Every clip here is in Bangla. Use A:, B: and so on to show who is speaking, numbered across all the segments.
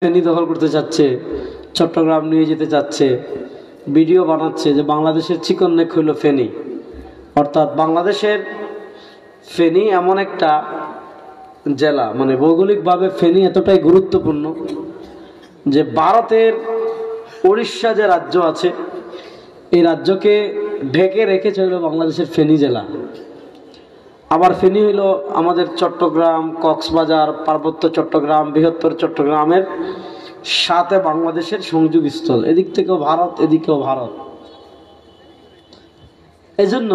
A: ফেনী দখল করতে চাচ্ছে, চট্টগ্রাম নিয়ে যেতে চাচ্ছে, ভিডিও বানাচ্ছে যে বাংলাদেশের চিকন নেক হইল ফেনী। অর্থাৎ বাংলাদেশের ফেনী এমন একটা জেলা, মানে ভৌগোলিকভাবে ফেনী এতটাই গুরুত্বপূর্ণ যে ভারতের উড়িষ্যা যে রাজ্য আছে এই রাজ্যকে ঢেকে রেখেছে হইল বাংলাদেশের ফেনী জেলা। আবার ফেনী হইল আমাদের চট্টগ্রাম, কক্সবাজার, পার্বত্য চট্টগ্রাম, বৃহত্তর চট্টগ্রামের সাথে বাংলাদেশের সংযোগ স্থল। এদিক থেকেও ভারত, এদিকেও ভারত। এজন্য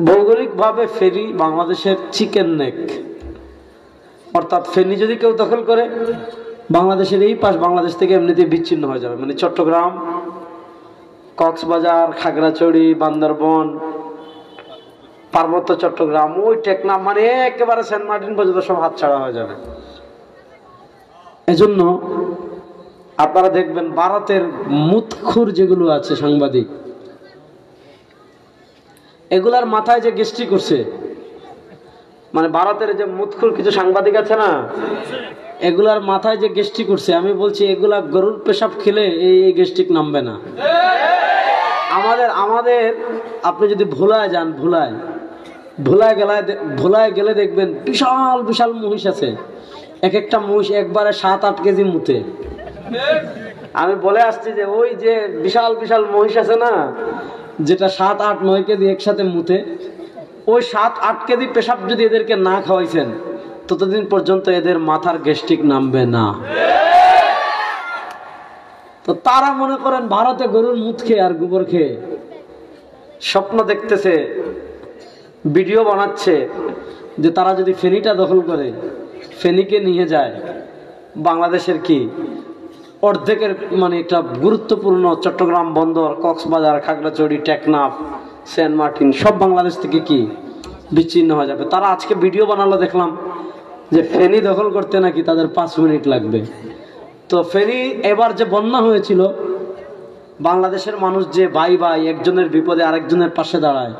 A: ভৌগোলিকভাবে ফেনী বাংলাদেশের চিকেন নেক। অর্থাৎ ফেনী যদি কেউ দখল করে, বাংলাদেশের এই পাশ বাংলাদেশ থেকে এমনিতে বিচ্ছিন্ন হয়ে যাবে। মানে চট্টগ্রাম, কক্সবাজার, খাগড়াছড়ি, বান্দরবন, পার্বত্য চট্টগ্রাম, ওই টেকনাফ, মানে একেবারে সেন্ট মার্টিন পর্যন্ত সব হাতছাড়া হয়ে যাবে। এজন্য আপনারা দেখবেন ভারতের মুতখুর যেগুলো আছে সাংবাদিক, এগুলার মাথায় যে গেস্টি করছে, মানে ভারতের যে মুতখুর কিছু সাংবাদিক আছে না, এগুলার মাথায় যে গেস্টি করছে, আমি বলছি এগুলা গরুর পেশাব খেলে এই গেস্টিক নামবে না। আমাদের আপনি যদি ভোলায় গেলে দেখবেন বিশাল বিশাল মহিষ আছে। এক একটা মহিষ একবারে 7-8 কেজি মুতে। আমি বলে আসছি যে ওই যে বিশাল বিশাল মহিষ আছে না, যেটা 7-8-9 কেজি একসাথে মুতে, ওই 7-8 কেজি পেশাব যদি এদেরকে না খাওয়াইছেন ততদিন পর্যন্ত এদের মাথার গ্যাস্ট্রিক নামবে না। তো তারা মনে করেন ভারতে গরুর মুত খেয়ে আর গোবর খেয়ে স্বপ্ন দেখতেছে, ভিডিও বানাচ্ছে যে তারা যদি ফেনীটা দখল করে, ফেনীকে নিয়ে যায়, বাংলাদেশের কি অর্ধেকের মানে একটা গুরুত্বপূর্ণ চট্টগ্রাম বন্দর, কক্সবাজার, খাগড়াছড়ি, টেকনাফ, সেন্ট মার্টিন সব বাংলাদেশ থেকে কি বিচ্ছিন্ন হয়ে যাবে। তারা আজকে ভিডিও বানালো, দেখলাম যে ফেনী দখল করতে নাকি তাদের 5 মিনিট লাগবে। তো ফেনী এবার যে বন্যা হয়েছিল, বাংলাদেশের মানুষ যে ভাই ভাই একজনের বিপদে আরেকজনের পাশে দাঁড়ায়,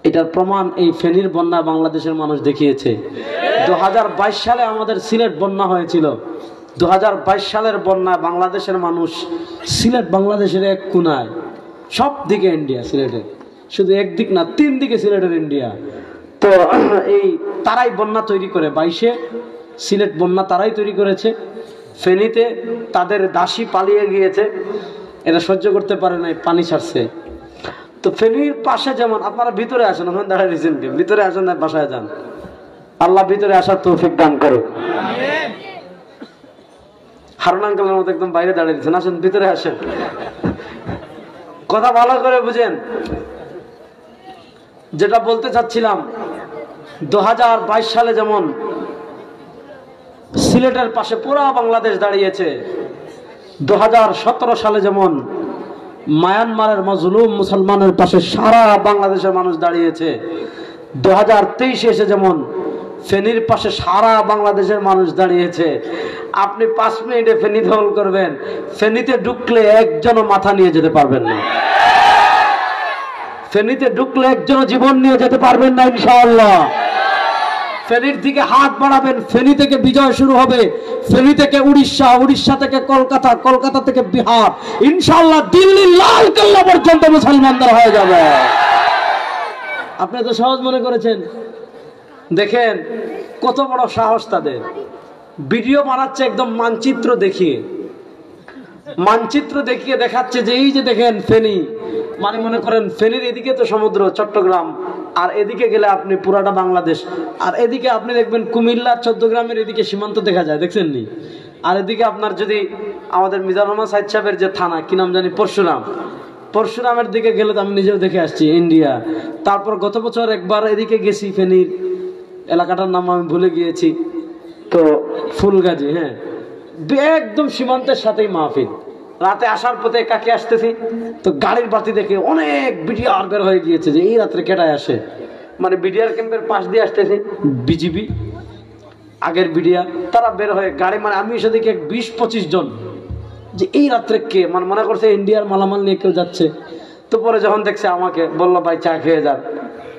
A: এটার প্রমাণ এই ফেনীর বন্যা বাংলাদেশের মানুষ দেখিয়েছে। 2022 সালে আমাদের সিলেট বন্যা হয়েছিল। 2022 সালের বন্যা বাংলাদেশের মানুষ, সিলেট বাংলাদেশের এক কোনায়, সব দিকে ইন্ডিয়া, সিলেটের শুধু একদিক না, 3 দিকে সিলেটের ইন্ডিয়া। তো এই তারাই বন্যা তৈরি করে, 22-এ সিলেট বন্যা তারাই তৈরি করেছে। ফেনীতে তাদের দাসী পালিয়ে গিয়েছে, এটা সহ্য করতে পারে নাই, পানি ছাড়ছে। তো ফেনীর পাশে যেমন আপনারা ভিতরে আসেন, ওখানে দাঁড়ায় দিয়েছেন, ভিতরে আসেন না, বাসায় যান, আল্লাহ ভিতরে আসার তৌফিক দান করুন। হারুন আঙ্কেলের মতো একদম বাইরে দাঁড়িয়ে দিচ্ছেন, আসেন ভিতরে আসেন, কথা ভালো করে বুঝেন। যেটা বলতে চাচ্ছিলাম, 2022 সালে যেমন সিলেটের পাশে পুরো বাংলাদেশ দাঁড়িয়েছে, 2017 সালে যেমন মায়ানমারের মজলুম মুসলমানের পাশে সারা বাংলাদেশের মানুষ দাঁড়িয়েছে, 2023 এসে যেমন ফেনীর পাশে সারা বাংলাদেশের মানুষ দাঁড়িয়েছে। আপনি 5 মিনিটে ফেনী দখল করবেন, ফেনীতে ঢুকলে একজনও মাথা নিয়ে যেতে পারবেন না, ফেনীতে ঢুকলে একজনও জীবন নিয়ে যেতে পারবেন না ইনশাআল্লাহ। ফেনীর দিকে হাত বাড়াবেন, ফেনী থেকে বিজয় শুরু হবে, ফেনী থেকে উড়িষ্যা, উড়িষ্যা থেকে কলকাতা, কলকাতা থেকে বিহার, ইনশাআল্লাহ দিল্লি লাল কেল্লা পর্যন্ত মুসলমানদের হয়ে যাবে। আপনি তো সহজ মনে করেছেন, দেখেন কত বড় সাহস তাদের। ভিডিও বানাচ্ছে একদম মানচিত্র দেখিয়ে দেখাচ্ছে যে এই যে দেখেন ফেনী, মানে মনে করেন ফেনীর এদিকে তো সমুদ্র চট্টগ্রাম, আর এদিকে গেলে আপনি পুরাটা বাংলাদেশ, আর এদিকে আপনি দেখবেন কুমিল্লা, চট্টগ্রামের এদিকে সীমান্ত দেখা যায়, দেখছেন নি? আর এদিকে আপনার যদি আমাদের মিজানুর রহমান সাইদ সাহেবের যে থানা, কি নাম জানি, পরশুরামের দিকে গেলে তো আমি নিজেও দেখে আসছি, ইন্ডিয়া। তারপর গত বছর একবার এদিকে গেছি, ফেনীর এলাকাটার নাম আমি ভুলে গিয়েছি, তো ফুলগাজী, হ্যাঁ, একদম সীমান্তের সাথেই মাহফিল। রাতে আসার পথে কাকে আসতেছি, তো গাড়ির বাতি দেখে অনেক বিডিআর বের হয়ে গিয়েছে যে এই রাত্রে কেটায় আসে, মানে বিডিআর ক্যাম্পের পাশ দিয়ে আসতেছি বিজিবি, আগের বিডিআর, তারা বের হয়ে গাড়ি, মানে আমি সেদিকে 20-25 জন, যে এই রাত্রে কে, মানে মনে করছে ইন্ডিয়ার মালামাল নিয়ে কেউ যাচ্ছে। তো পরে যখন দেখছে আমাকে বললো ভাই চা খেয়ে যান,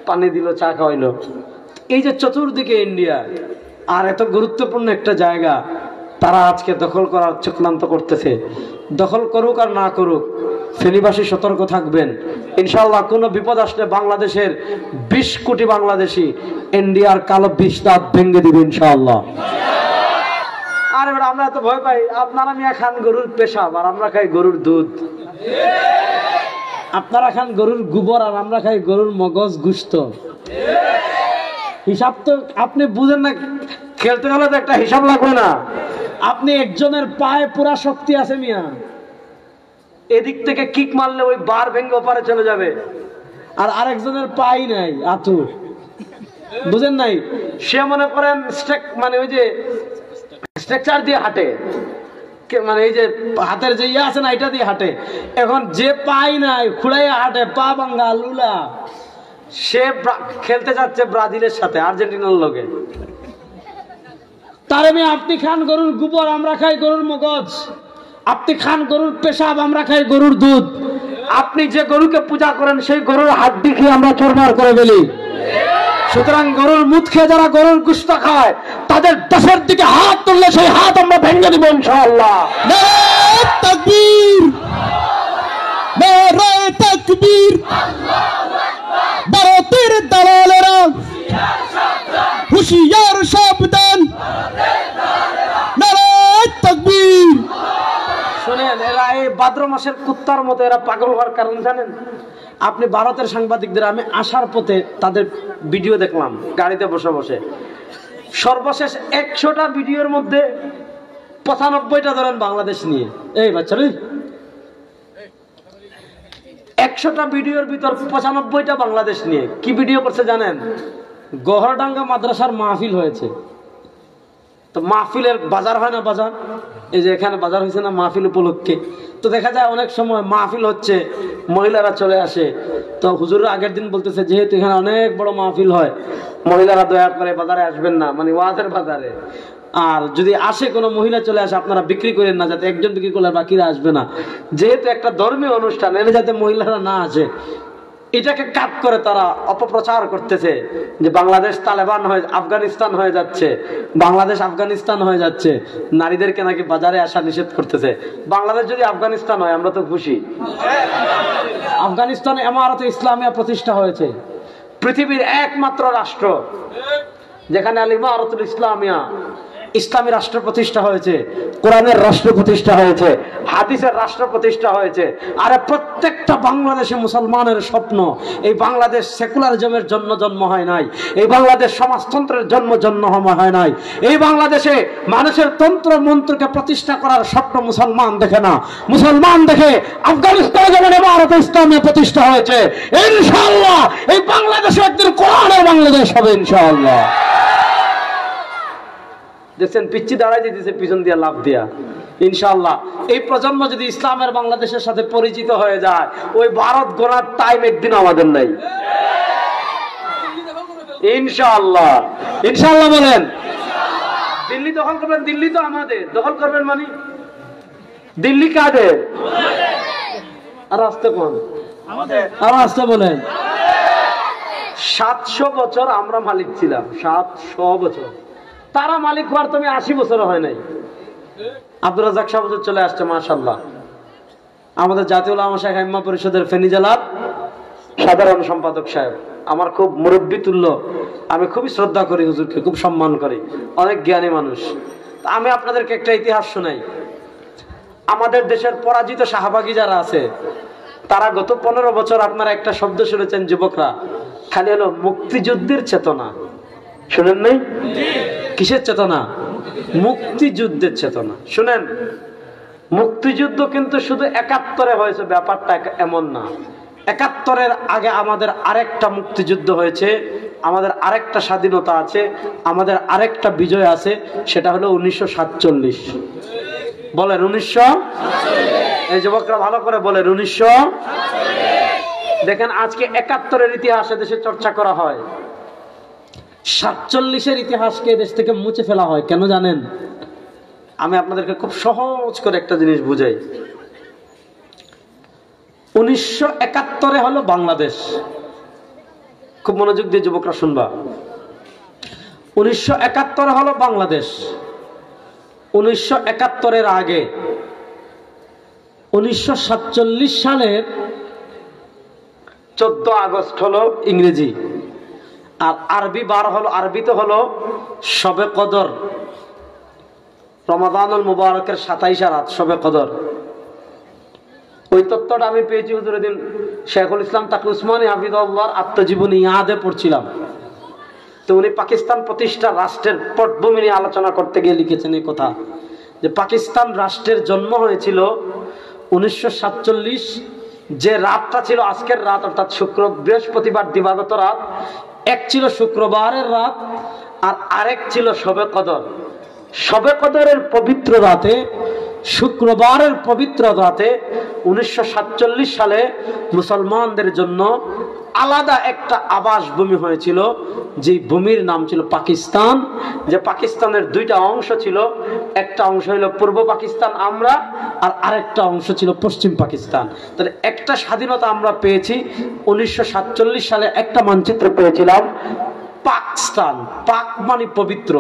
A: পানি দিল, চা খাওয়াইলো। এই যে চতুর্দিকে ইন্ডিয়া, আর এত গুরুত্বপূর্ণ একটা জায়গা, তারা আজকে দখল করার চক্রান্ত করতেছে। দখল করুক আর না করুক, ফেনীবাসী সতর্ক থাকবেন। ইনশাআল্লাহ কোনো বিপদ আসলে বাংলাদেশের 20 কোটি বাংলাদেশি ইন্ডিয়ার কালো বিষ দাঁত ভেঙে দিবে ইনশাআল্লাহ। আর এবার আমরা এত ভয় পাই, আপনারা মিয়া খান গরুর পেশাব আর আমরা খাই গরুর দুধ, আপনারা খান গরুর গোবর আর আমরা খাই গরুর মগজ গুস্ত। হিসাব তো আপনি বুঝেন না, খেলতে হলে তো একটা হিসাব লাগবে না? আপনি একজনের পায়ে পুরা শক্তি আছে মিয়া, এদিক থেকে কিক মারলে ওই বার ভেঙে ওপারে চলে যাবে, আর আরেকজনের পাই নাই আতু, বুঝেন নাই? সে মনে করেন মানে ওই যে স্ট্রাকচার দিয়ে হাঁটে, মানে এই যে হাতের যে ইয়ে আছে না, এটা দিয়ে হাঁটে। এখন যে পাই নাই খুঁড়াইয়া হাঁটে, পা ভাঙ্গা লুলা, সে খেলতে যাচ্ছে ব্রাজিলের সাথে, আর্জেন্টিনার লগে। তার আপনি খান গরুর গোবর, আমরা খাই গরুর মগজ। আপনি খান গরুর পেশাব, আমরা খাই গরুর দুধ। আপনি যে গরুকে পূজা করেন সেই গরুর হাড্ডি খেয়ে আমরা চোরমার করে ফেলি। সুতরাং গরুর মুখ খেয়ে যারা গরুর গোশত খায় তাদের দেশের দিকে হাত তুললে সেই হাত আমরা ভেঙে দিব ইনশাআল্লাহ। নারে তাকবীর, নারে তাকবীর। ভারতের দালালেরা হুঁশিয়ার সাবধান, নারে তাকবীর। শুনেন, এরা এই ভাদ্র মাসের কুত্তার মতো এরা পাগল হওয়ার কারণ জানেন? আপনি ভারতের সাংবাদিকদের, আমি আসার পথে তাদের ভিডিও দেখলাম গাড়িতে বসে বসে, সর্বশেষ 100টা ভিডিওর মধ্যে 95টা ধরেন বাংলাদেশ নিয়ে। এই বাচ্চা 100টা ভিডিওর ভিতর 95টা বাংলাদেশ নিয়ে। কি ভিডিও করছে জানেন? গহরডাঙ্গা মাদ্রাসার মাহফিল হয়েছে, তো মাহফিলের বাজার হয় না, বাজার এই যে এখানে বাজার হয়েছে না মাহফিল উপলক্ষে, তো দেখা যায় অনেক সময় মাহফিল হচ্ছে মহিলারা চলে আসে, তো হুজুর আগের দিন বলতেছে যেহেতু এখানে অনেক বড় মাহফিল হয় মহিলারা দয়া করে বাজারে আসবেন না, মানে ওয়াজের বাজারে। আর যদি আসে কোনো মহিলা চলে আসে আপনারা বিক্রি করেন না, যাতে একজন বিক্রি করলে বাকিরা আসবে না, যেহেতু একটা ধর্মীয় অনুষ্ঠান, এনে যাতে মহিলারা না আসে। এটাকে কাট করে তারা অপপ্রচার করতেছে যে বাংলাদেশ তালেবান হয়ে আফগানিস্তান হয়ে যাচ্ছে, বাংলাদেশ আফগানিস্তান হয়ে যাচ্ছে, নারীদেরকে নাকি বাজারে আসা নিষেধ করতেছে। বাংলাদেশ যদি আফগানিস্তান হয় আমরা তো খুশি। আফগানিস্তানে ইমারতে ইসলামিয়া প্রতিষ্ঠা হয়েছে, পৃথিবীর একমাত্র রাষ্ট্র যেখানে আল ইমারতুল ইসলামিয়া, ইসলামী রাষ্ট্র প্রতিষ্ঠা হয়েছে, কোরআনের রাষ্ট্র প্রতিষ্ঠা হয়েছে, হাদিসের রাষ্ট্র প্রতিষ্ঠা হয়েছে। আরে প্রত্যেকটা বাংলাদেশে মুসলমানের স্বপ্ন, এই বাংলাদেশ সেকুলারিজমের জন্য জন্ম হয় নাই, এই বাংলাদেশ সমাজতন্ত্রের জন্ম হয় নাই, এই বাংলাদেশে মানুষের তন্ত্র মন্ত্রকে প্রতিষ্ঠা করার স্বপ্ন মুসলমান দেখে না। মুসলমান দেখে আফগানিস্তানে যেমন ইমারতে ইসলামিয়া প্রতিষ্ঠা হয়েছে, ইনশাআল্লাহ এই বাংলাদেশে একদিন কোরআনের বাংলাদেশ হবে ইনশাআল্লাহ। দেখছেন পিচ্ছি দাঁড়াই দিতেছে পিছন দিয়া লাভ দিয়া। ইনশাআল্লাহ এই প্রজন্ম যদি ইসলামের বাংলাদেশের সাথে পরিচিত হয়ে যায়, ওই ভারত গোনার টাইম একদিন আমাদের নাই ইনশাআল্লাহ। ইনশাআল্লাহ বলেন। দিল্লি দখল করবেন, দিল্লি তো আমাদের। দখল করবেন মানে দিল্লি কাদের? আর আসতে কোন আর আসতে বলেন। 700 বছর আমরা মালিক ছিলাম, 700 বছর। তারা মালিক হওয়ার তুমি 80 বছর হয় নাই। আব্দুর রাজ্জাক সাহেব চলে আসছে মাশাআল্লাহ, আমাদের জাতীয় উলামা শাইখ আইম্মা পরিষদের ফেনী জেলার সাধারণ সম্পাদক সাহেব, আমার খুব মুরব্বী তুল্য, আমি খুবই শ্রদ্ধা করি হুজুরকে, খুব সম্মান করি, অনেক জ্ঞানী মানুষ। আমি আপনাদেরকে একটা ইতিহাস শোনাই। আমাদের দেশের পরাজিত শাহবাগী যারা আছে তারা গত 15 বছর, আপনারা একটা শব্দ শুনেছেন যুবকরা, খালি হলো মুক্তিযুদ্ধের চেতনা। শুনেন নাই? কিসের চেতনা? মুক্তিযুদ্ধের চেতনা। শুনেন, মুক্তিযুদ্ধ কিন্তু শুধু 71-এ হয়েছে, ব্যাপারটা এমন না। 71-এর আগে আমাদের আরেকটা মুক্তিযুদ্ধ হয়েছে, আমাদের আরেকটা স্বাধীনতা আছে, আমাদের আরেকটা বিজয় আছে, সেটা হলো 1947। বলেন 1947। এই যুবকরা ভালো করে বলেন 1947। দেখেন আজকে 71-এর ইতিহাসে দেশে চর্চা করা হয়, 47-এর ইতিহাসকে দেশ থেকে মুছে ফেলা হয়। কেন জানেন? আমি আপনাদেরকে খুব সহজ করে একটা জিনিস বুঝাই। 1971-এ হলো বাংলাদেশ। খুব মনোযোগ দিয়ে যুবকরা শুনবা। 1971-এ হলো বাংলাদেশ। 1971-এর আগে 1947 সালের 14 আগস্ট হলো ইংরেজি, আর আরবি বার হলো, আরবিতে হলো শবে কদর, রমাদানুল মুবারকের 27 রাত শবে কদর। ওই তথ্যটা আমি পেয়েছি হুজুরের দিন শেখুল ইসলাম তাকি উসমানী হাফিজাহুল্লাহর আত্মজীবনী ইয়াদে পড়ছিলাম। তো উনি পাকিস্তান প্রতিষ্ঠা রাষ্ট্রের পটভূমি নিয়ে আলোচনা করতে গিয়ে লিখেছেন এই কথা, যে পাকিস্তান রাষ্ট্রের জন্ম হয়েছিল 1947, যে রাতটা ছিল আজকের রাত, অর্থাৎ বৃহস্পতিবার দিবাগত রাত, এক ছিল শুক্রবারের রাত আর আরেক ছিল শবে কদর। শবে কদরের পবিত্র রাতে, শুক্রবারের পবিত্র রাতে 1947 সালে মুসলমানদের জন্য আলাদা একটা আবাস ভূমি হয়েছিল, যে ভূমির নাম ছিল পাকিস্তান। যে পাকিস্তানের দুইটা অংশ ছিল, একটা অংশ হলো পূর্ব পাকিস্তান আমরা, আর আরেকটা অংশ ছিল পশ্চিম পাকিস্তান। তাহলে একটা স্বাধীনতা আমরা পেয়েছি 1947 সালে, একটা মানচিত্র পেয়েছিলাম পাকিস্তান। পাক মানে পবিত্র,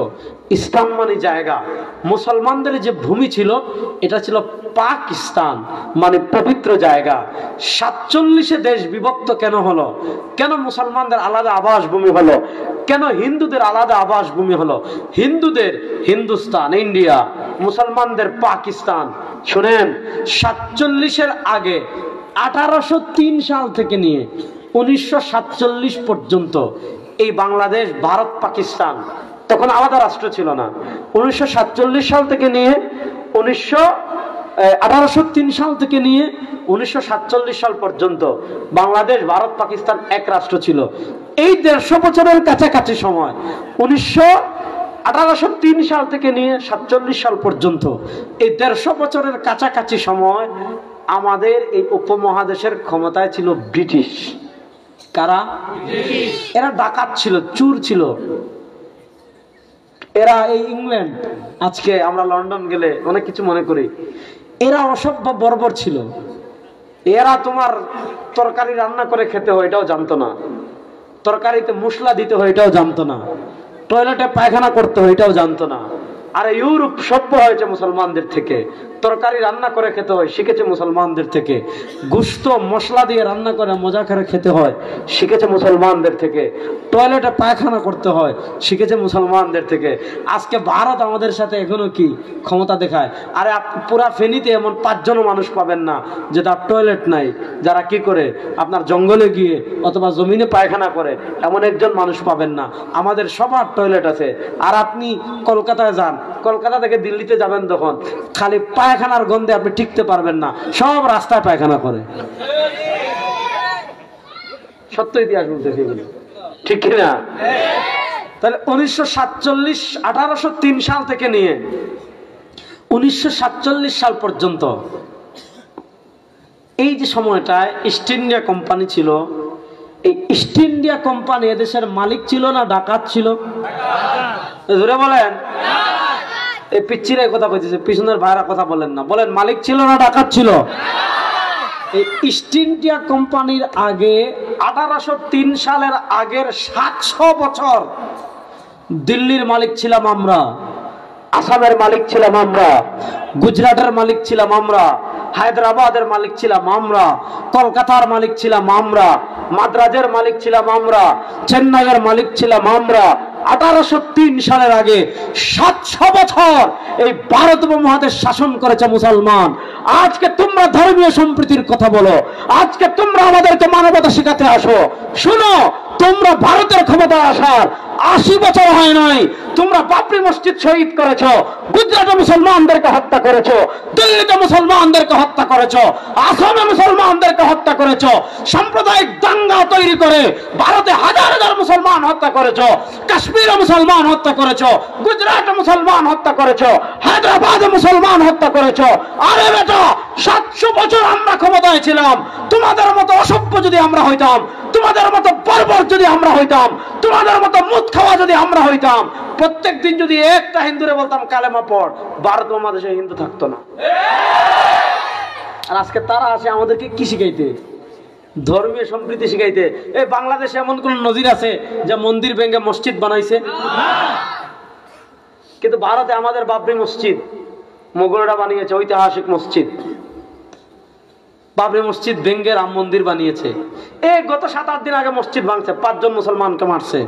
A: ইসলাম মানে জায়গা। মুসলমানদের যে ভূমি ছিল এটা ছিল পাকিস্তান, মানে পবিত্র জায়গা। 47-এ দেশ বিভক্ত কেন হলো? কেন মুসলমানদের আলাদা আবাস ভূমি হলো? কেন হিন্দুদের আলাদা আবাস ভূমি হলো? হিন্দুদের হিন্দুস্তান, ইন্ডিয়া, মুসলমানদের পাকিস্তান। শুনেন, 47-এর আগে 1803 সাল থেকে নিয়ে 1947 পর্যন্ত এই বাংলাদেশ, ভারত, পাকিস্তান তখন আলাদা রাষ্ট্র ছিল না। 1947 সাল থেকে নিয়ে 1803 সাল থেকে নিয়ে 1947 সাল পর্যন্ত বাংলাদেশ, ভারত, পাকিস্তান এক রাষ্ট্র ছিল। এই 150 বছরের কাছাকাছি সময়, 1803 সাল থেকে নিয়ে 47 সাল পর্যন্ত এই 150 বছরের কাছাকাছি সময় আমাদের এই উপমহাদেশের ক্ষমতায় ছিল ব্রিটিশ। কারা? এরা ডাকাত ছিল, চুর ছিল। এরা এই ইংল্যান্ড, আজকে আমরা লন্ডন গেলে অনেক কিছু মনে করি, এরা অসভ্য বর্বর ছিল। এরা তোমার তরকারি রান্না করে খেতে হয় এটাও জানতো না, তরকারিতে মশলা দিতে হয় এটাও জানতো না, টয়লেটে পায়খানা করতে হয় এটাও জানতো না। আরে ইউরোপ সভ্য হয়েছে মুসলমানদের থেকে, তরকারি রান্না করে খেতে হয় শিখেছে মুসলমানদের থেকে, গোশত মশলা দিয়ে রান্না করে মজা করে খেতে হয় শিখেছে মুসলমানদের থেকে, টয়লেটে পায়খানা করতে হয় শিখেছে মুসলমানদের থেকে। আজকে ভারত আমাদের সাথে এখনো কি ক্ষমতা দেখায়? আরে পুরা ফেনীতে এমন 5 জনও মানুষ পাবেন না যে তার টয়লেট নাই, যারা কি করে আপনার জঙ্গলে গিয়ে অথবা জমিনে পায়খানা করে, এমন একজন মানুষ পাবেন না। আমাদের সবার টয়লেট আছে। আর আপনি কলকাতায় যান, কলকাতা থেকে দিল্লিতে যাবেন, তখন খালি পায়খানার গন্ধে আপনি টিকতে পারবেন না, সব রাস্তায় পায়খানা করে। সত্য ইতিহাস বলতেছি, ঠিক কিনা? তাহলে 1803 সাল থেকে নিয়ে 1947 সাল পর্যন্ত এই যে সময়টায় ইস্ট ইন্ডিয়া কোম্পানি ছিল, এই ইস্ট ইন্ডিয়া কোম্পানি এদেশের মালিক ছিল না ডাকাত ছিল? ধরে বলেন, এই পিচ্ছিরা কথা কইতেছে, পিছনের ভাইরা কথা বলেন না, বলেন মালিক ছিল না ডাকাত ছিল? এই ইস্ট ইন্ডিয়া কোম্পানির আগে 1803 সালের আগের 700 বছর দিল্লির মালিক ছিলাম আমরা, আসামের মালিক ছিলাম আমরা, গুজরাটের মালিক ছিলাম আমরা, হায়দ্রাবাদের মালিক ছিলাম আমরা, কলকাতার মালিক ছিলাম আমরা, মাদ্রাজের মালিক ছিলাম আমরা, চেন্নাইয়ের মালিক ছিলাম আমরা। 1803 সালের আগে 700 বছর এই ভারত উপমহাদেশ শাসন করেছে মুসলমান। আজকে তোমরা ধর্মীয় সম্প্রীতির কথা বলো, আজকে তোমরা আমাদেরকে মানবতা শেখাতে আসো। শুনো, তোমরা ভারতের ক্ষমতায় আসার 80 বছর হয় নাই, তোমরা বাবরি মসজিদ শহীদ করেছো, গুজরাটে মুসলমানদেরকে হত্যা করেছো, দিল্লিতে মুসলমানদেরকে হত্যা করেছো, আসামে মুসলমানদেরকে হত্যা করেছো, সাম্প্রদায়িক দাঙ্গা তৈরি করে ভারতে হাজার হাজার মুসলমান হত্যা করেছো, কাশ্মীরে মুসলমান হত্যা করেছো, গুজরাটে মুসলমান হত্যা করেছো, হায়দ্রাবাদে মুসলমান হত্যা করেছো। আরে বেটা, 700 বছর আমরা ক্ষমতায় ছিলাম। তোমাদের মতো অসভ্য যদি আমরা হইতাম, তোমাদের মতো বর্বর যদি আমরা হইতাম, তোমাদের মতো মুদ খাওয়া যদি আমরা হইতাম, প্রত্যেক দিন যদি একটা হিন্দুরে বলতাম কালেমা পড়, ভারত উপমহাদেশে হিন্দু থাকতো না। আর আজকে তারা আসে আমাদেরকে কি শিখাইতে? ধর্মীয় সম্প্রীতি শিখাইতে। এই বাংলাদেশে এমন কোন নজির আছে যে মন্দির ভেঙে মসজিদ বানাইছে? কিন্তু ভারতে আমাদের বাবরি মসজিদ মোগলরা বানিয়েছে ঐতিহাসিক মসজিদ, বাবরি মসজিদ ভেঙ্গে রাম মন্দির বানিয়েছে। এই গত 7-8 দিন আগে মসজিদ ভাঙছে, 5 জন মুসলমানকে মারছে।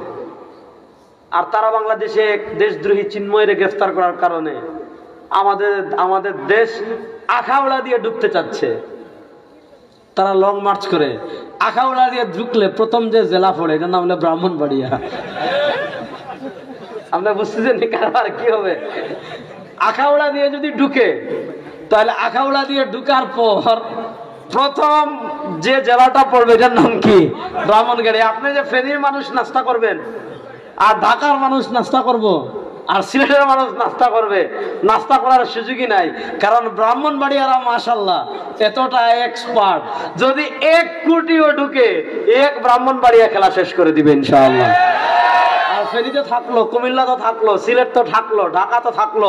A: আর তারা বাংলাদেশে দেশদ্রোহী চিন্ময়রে গ্রেফতার করার কারণে আমাদের দেশ আখাউড়া দিয়ে ঢুকতে চাচ্ছে। তারা লং মার্চ করে আখাউড়া দিয়ে ঢুকলে প্রথম যে জেলা পড়ে এটার নাম হলো ব্রাহ্মণবাড়িয়া। আপনারা বুঝতেছেন কারবার কি হবে? আখাউড়া দিয়ে যদি ঢুকে, তাহলে আখাউড়া দিয়ে ঢুকার পর প্রথম যে জেলাটা পড়বে এটার নাম কি? ব্রাহ্মণবাড়ি। আপনি যে ফেনীর মানুষ নাস্তা করবেন, আর ঢাকার মানুষ নাস্তা করব, আর সিলেটের মানুষ নাস্তা করবে, নাস্তা করার সুযোগই নাই। কারণ ব্রাহ্মণবাড়িয়ারা মাশাআল্লাহ এতটা এক্সপার্ট, যদি 1 কোটিও ঢুকে এক ব্রাহ্মণবাড়িয়া খেলা শেষ করে দিবে ইনশাআল্লাহ। আর ফেনীতে থাকলো, কুমিল্লা তো থাকলো, সিলেট তো থাকলো, ঢাকা তো থাকলো।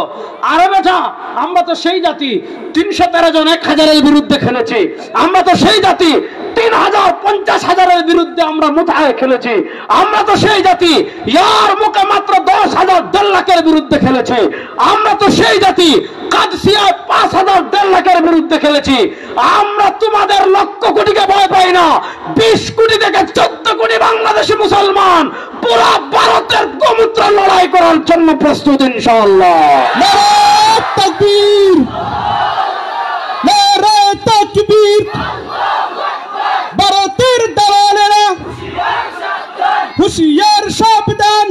A: আরে বেটা, আমরা তো সেই জাতি 313 জন 1000-এর বিরুদ্ধে খেলেছি। আমরা তো সেই জাতি 3000-50,000-এর বিরুদ্ধে আমরা মুঠায় খেলেছি। আমরা তো সেই জাতি ইয়ার মুখে মাত্র 10,000 1.5 লাখের বিরুদ্ধে খেলেছি। আমরা তো সেই জাতি কাদসিয়ায় 5,000 1.5 লাখের বিরুদ্ধে খেলেছি। আমরা তোমাদের লক্ষ কোটিকে ভয় পাই না। 20 কোটি থেকে 14 কোটি বাংলাদেশি মুসলমান পুরা ভারতের গোমূত্র লড়াই করার জন্য প্রস্তুত ইনশাআল্লাহ। নারে তাকবীর, নারে তাকবীর। ভারতের দালালেরা হুঁশিয়ার সাবধান,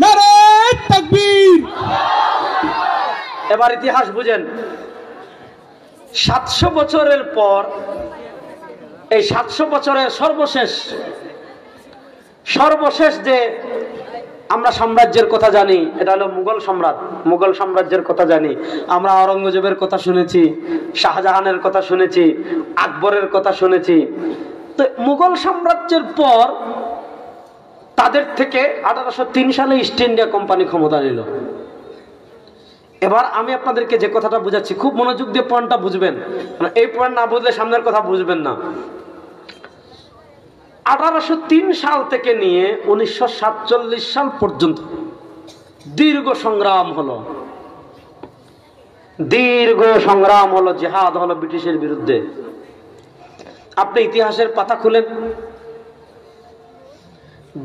A: নারে তাকবীর। এবার ইতিহাস বুঝেন। 700 বছরের পর, এই 700 বছরের সর্বশেষ যে আমরা সাম্রাজ্যের কথা জানি, এটা হলো মুঘল সম্রাট। মুঘল সাম্রাজ্যের কথা জানি আমরা। আওরঙ্গজেবের কথা শুনেছি, শাহজাহানের কথা শুনেছি, আকবরের কথা শুনেছি। তো মুঘল সাম্রাজ্যের পর তাদের থেকে 1803 সালে ইস্ট ইন্ডিয়া কোম্পানি ক্ষমতা নিল। এবার আমি আপনাদেরকে যে কথাটা বুঝাচ্ছি, খুব মনোযোগ দিয়ে পয়েন্টটা বুঝবেন, এই পয়েন্ট না বুঝলে সামনের কথা বুঝবেন না। 1803 সাল থেকে নিয়ে 1947 সাল পর্যন্ত দীর্ঘ সংগ্রাম হলো, জিহাদ হলো ব্রিটিশের বিরুদ্ধে। আপনি ইতিহাসের পাতা খুলেন,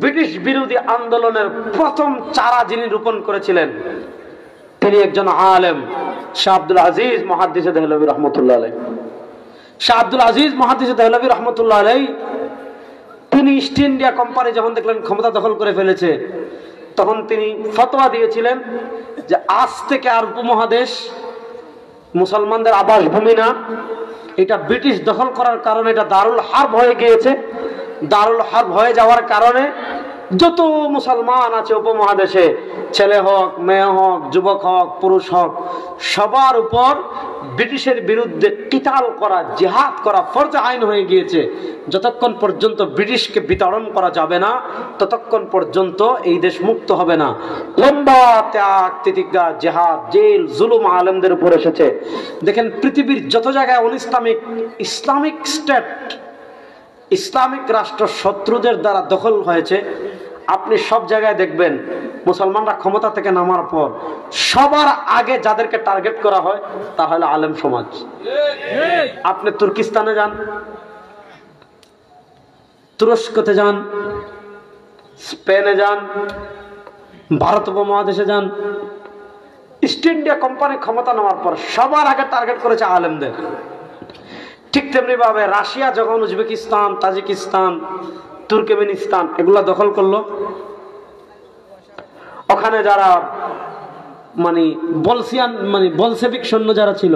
A: ব্রিটিশ বিরোধী আন্দোলনের প্রথম চারা যিনি রোপণ করেছিলেন তিনি একজন আলেম, শাহ আব্দুল আজিজ মুহাদ্দিস দেহলভী রহমতুল্লাহ আলাইহি। শাহ আব্দুল আজিজ মুহাদ্দিস দেহলভী রহমতুল্লাহ আলাইহি তিনি ইস্ট ইন্ডিয়া কোম্পানি যখন দেখলেন ক্ষমতা দখল করে ফেলেছে, তখন তিনি ফতোয়া দিয়েছিলেন যে আজ থেকে আর উপমহাদেশ মুসলমানদের আবাসভূমি না, এটা ব্রিটিশ দখল করার কারণে এটা দারুল হার্ব হয়ে গিয়েছে। দারুল হার্ব হয়ে যাওয়ার কারণে যত মুসলমান আছে উপমহাদেশে, ছেলে হোক, মেয়ে হোক, যুবক হোক, পুরুষ হোক, সবার উপর ব্রিটিশের বিরুদ্ধে কিতাল করা, জিহাদ করা ফরজ আইন হয়ে গিয়েছে। যতক্ষণ পর্যন্ত ব্রিটিশকে বিতাড়ন করা যাবে না, ততক্ষণ পর্যন্ত এই দেশ মুক্ত হবে না। লম্বা ত্যাগ তিতিক্ষা, জিহাদ, জেল, জুলুম আলেমদের উপর এসেছে। দেখেন পৃথিবীর যত জায়গায় ইসলামিক স্টেট, ইসলামিক রাষ্ট্র শত্রুদের দ্বারা দখল হয়েছে, আপনি সব জায়গায় দেখবেন মুসলমানরা ক্ষমতা থেকে নামার পর সবার আগে যাদেরকে টার্গেট করা হয় তা হলো আলেম সমাজ। আপনি তুর্কিস্তানে যান, তুরস্কতে যান, স্পেনে যান, ভারত উপমহাদেশে যান, ইস্ট ইন্ডিয়া কোম্পানি ক্ষমতা নেওয়ার পর সবার আগে টার্গেট করেছে আলেমদের। ঠিক তেমনি ভাবে রাশিয়া যখন উজবেকিস্তান, তাজিকিস্তান, তুর্কমেনিস্তান এগুলা দখল করলো, ওখানে যারা বলসেবিক সৈন্য যারা ছিল,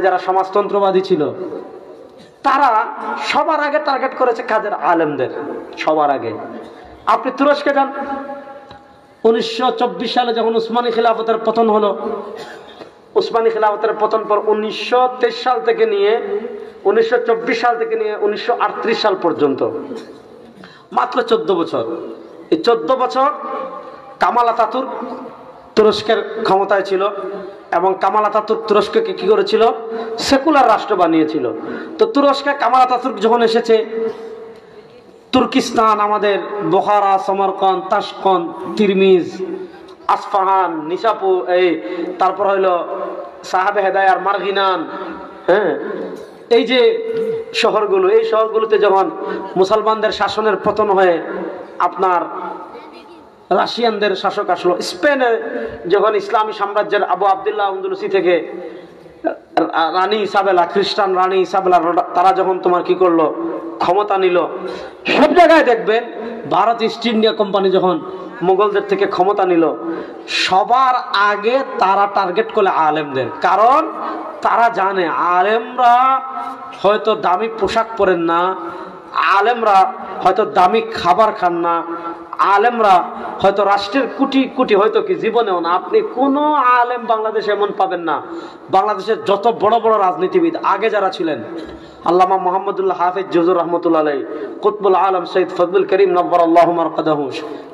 A: যারা সমাজতন্ত্রবাদী ছিল, তারা সবার আগে টার্গেট করেছে কাদের? আলেমদের সবার আগে। আপনি তুরস্কে যান, 1924 সালে যখন উসমানী খিলাফতের পতন হলো, উসমানী খিলাফতের পতন পর 1923 সাল থেকে নিয়ে 1924 সাল থেকে নিয়ে 1938 সাল পর্যন্ত মাত্র 14 বছর। এই 14 বছর কামাল আতাতুর্ক তুরস্কের ক্ষমতায় ছিল, এবং কামাল আতাতুর্ক তুরস্ককে কি করেছিল? সেকুলার রাষ্ট্র বানিয়েছিল। তো তুরস্কে কামাল আতাতুর্ক যখন এসেছে, তুর্কিস্তান, আমাদের বোখারা, সমরকন্দ, তাশকন্দ, তিরমিজ, আসফাহান, নিশাপুর, এই তারপর হইলো সাহাবে হেদায়ার, মারগিনান, হ্যাঁ, এই যে শহরগুলো, এই শহরগুলোতে যখন মুসলমানদের শাসনের পতন হয়ে আপনার রাশিয়ানদের শাসক আসলো, স্পেনে যখন ইসলামী সাম্রাজ্যের আবু আবদুল্লাহ আন্দলুসি থেকে রানী ইসাবেলা, খ্রিস্টান রানী ইসাবেলা, তারা যখন তোমার কি করলো, ক্ষমতা নিল, সব জায়গায় দেখবেন ভারত ইস্ট ইন্ডিয়া কোম্পানি যখন মুঘলদের থেকে ক্ষমতা নিল, সবার আগে তারা টার্গেট করলে আলেমদের। কারণ তারা জানে আলেমরা হয়তো দামি পোশাক পরেন না, আলেমরা হয়তো দামি খাবার খান না, আলেমরা হয়তো রাষ্ট্রের কোটি কোটি, হয়তো কি জীবনেও না আপনি কোনো আলেম বাংলাদেশে এমন পাবেন না। বাংলাদেশের যত বড় বড় রাজনীতিবিদ আগে যারা ছিলেন, আল্লামা মোহাম্মদুল্লাহ হাফিজ জুজুর রহমতুল্লাহ আলাইহি, কুতবুল আলম সৈয়দ ফজলুল করিম নব্বরাল্লাহু মারকাদাহু,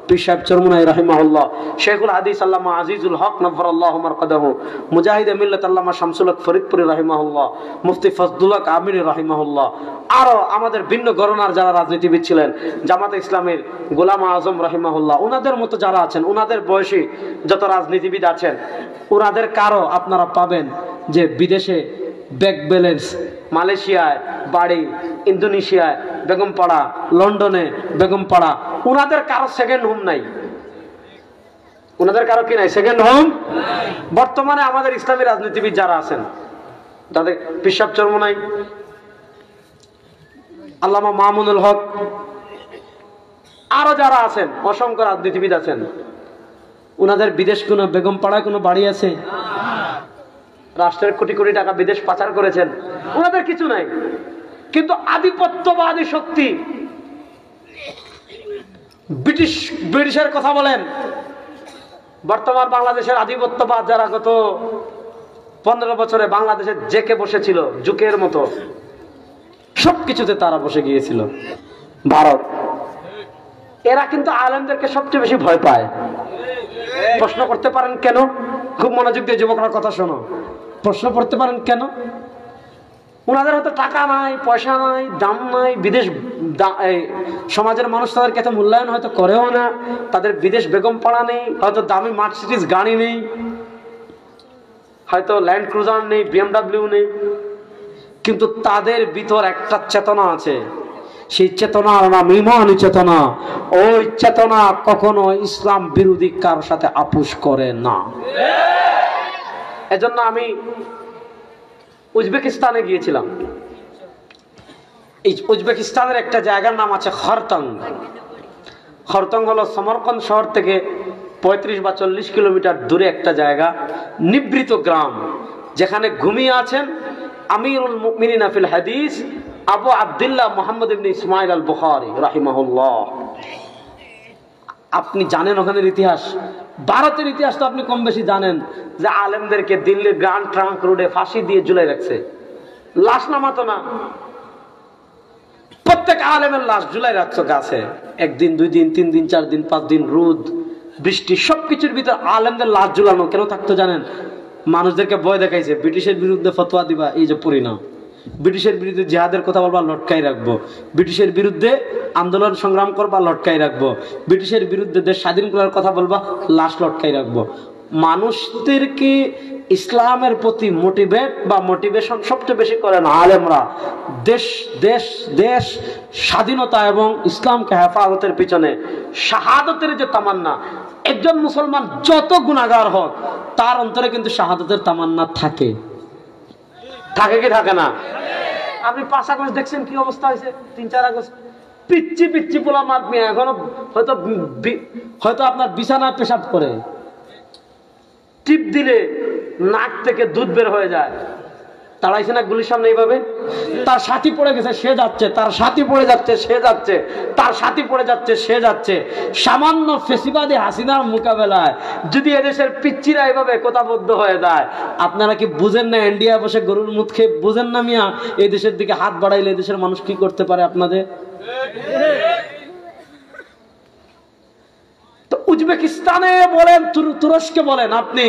A: পীর সাহেব চরমুনাই রাহিমাহুল্লাহ, শেখুল হাদিস আল্লামা আজিজুল হক নব্বরাল্লাহু মারকাদাহু, মুজাহিদে মিল্লাত আল্লামা শামসুল হক ফরিদপুরি রাহিমাহুল্লাহ, মুফতি ফজলুল হক আমিরি রাহিমাহুল্লাহ, আরো আমাদের ভিন্ন গণনার যারা রাজনীতিবিদ ছিলেন, জামাতে ইসলামের গোলাম আজম রাহিমাহুল্লাহ, উনাদের মতো যারা আছেন, উনাদের বয়সী যত রাজনীতিবিদ আছেন, উনাদের কারো আপনারা পাবেন যে বিদেশে ব্যাংক ব্যালেন্স, মালয়েশিয়ায় বাড়ি, ইন্দোনেশিয়ায় বেগমপাড়া, লন্ডনে বেগমপাড়া, উনাদের কারো সেকেন্ড হোম নাই। উনাদের কারো কি নাই? Second home. বর্তমানে আমাদের ইসলামী রাজনীতিবিদ যারা আছেন, তাদের পীর সাহেব চরমুনাই, আল্লামা মামুনুল হক, আরো যারা আছেন অসংখ্য রাজনীতিবিদ আছেন, উনাদের বিদেশ কোনো বেগমপাড়ায় কোনো বাড়ি আছে? রাষ্ট্রের কোটি কোটি টাকা বিদেশ পাচার করেছেন, ওনাদের কিছু নাই। কিন্তু আধিপত্যবাদী শক্তি, ব্রিটিশের কথা বলেন, বর্তমান বাংলাদেশের আধিপত্যবাদ যারা গত 15 বছরে বাংলাদেশে জেকে বসেছিল, জুকের মতো সবকিছুতে তারা বসে গিয়েছিল। ভারত, এরা কিন্তু আলেমদেরকে সবচেয়ে বেশি ভয় পায়। প্রশ্ন করতে পারেন কেন? খুব মনোযোগ দিয়ে যুবকরা কথা শোনো, প্রশ্ন করতে পারেন কেন? ওনাদের হয়তো টাকা নাই, পয়সা নাই, দাম নাই, বিদেশ সমাজের মানুষ তাদেরকে এত মূল্যায়ন হয়তো করেও না, তাদের বিদেশ বেগমপাড়া নেই, হয়তো দামি মার্সিডিজ গাড়ি নেই, হয়তো ল্যান্ড ক্রুজার নেই, বিএমডাব্লিউ নেই, কিন্তু তাদের ভিতর একটা চেতনা আছে। সেই চেতনার নাম ঈমানী চেতনা। ওই চেতনা কখনো ইসলাম বিরোধী কারোর সাথে আপোষ করে না। এজন্য আমি উজবেকিস্তানে গিয়েছিলাম। এই উজবেকিস্তানের একটা জায়গার নাম আছে খরতং। খরতং হলো সমরকন্দ শহর থেকে 35 বা 40 কিলোমিটার দূরে একটা জায়গা, নিভৃত গ্রাম, যেখানে ঘুমিয়ে আছেন আমিরুল মুমিনিন ফিল হাদিস আবু আব্দুল্লাহ মুহাম্মদ ইবনে ইসমাইল আল বুখারী রাহিমাহুল্লাহ। আপনি জানেন ওখানের ইতিহাস, ভারতের ইতিহাস তো আপনি কম বেশি জানেন, যে আলেমদেরকে দিল্লির গ্র্যান্ড ট্রাঙ্ক রোডে ফাঁসি দিয়ে ঝুলাই রাখছে, লাশ নামাতো না, প্রত্যেক আলেমের লাশ ঝুলাই রাখছো গাছে, 1 দিন 2 দিন 3 দিন 4 দিন 5 দিন, রোদ বৃষ্টি সবকিছুর ভিতর আলেমদের লাশ ঝুলানো কেন থাকতো জানেন? মানুষদেরকে ভয় দেখাইছে, ব্রিটিশের বিরুদ্ধে ফতোয়া দিবা, এই যে পরিণাম। ব্রিটিশের বিরুদ্ধে জিহাদের কথা বলবা, লটকাই রাখবো। ব্রিটিশের বিরুদ্ধে আন্দোলন সংগ্রাম করবা, লটকাই রাখবো। ব্রিটিশের বিরুদ্ধে দেশ স্বাধীন করার কথা বলবা, লাশ লটকাই রাখবো। মানুষদেরকে ইসলামের প্রতি মোটিভেট বা মোটিভেশন সবচেয়ে বেশি করেন আলেমরা। দেশ দেশ দেশ স্বাধীনতা এবং ইসলামকে হেফাজতের পিছনে শাহাদতের যে তামান্না, একজন মুসলমান যত গুনাহগার হোক তার অন্তরে কিন্তু শাহাদতের তামান্না থাকে। থাকে কি থাকে না? আপনি 5 আগস্ট দেখছেন কি অবস্থা হয়েছে, 3-4 আগস্ট পিচ্ছি পিচ্ছি পোলা মার মেয়ে এখনো হয়তো আপনার বিছানায় পেশাব করে, টিপ দিলে নাক থেকে দুধ বের হয়ে যায়। তাড়াইছে না গুলির সামনে এইভাবে, তার সাথী পড়ে গেছে সে যাচ্ছে, তার সাথী পড়ে যাচ্ছে সে যাচ্ছে, তার সাথী পড়ে যাচ্ছে সে যাচ্ছে। সামান্য ফেসিবাদী হাসিনার মোকাবেলায় যদি এদেশের পিচ্চিরা এইভাবে কোথাবদ্ধ হয়ে যায়, আপনারা কি বুঝেন না? ইন্ডিয়া বসে গরুর মুখ খেয়ে বুঝেন না মিয়া? এই দেশের দিকে হাত বাড়াইলে এই দেশের মানুষ কি করতে পারে আপনাদের? তো উজবেকিস্তানে বলেন, তুরস্কে বলেন, আপনি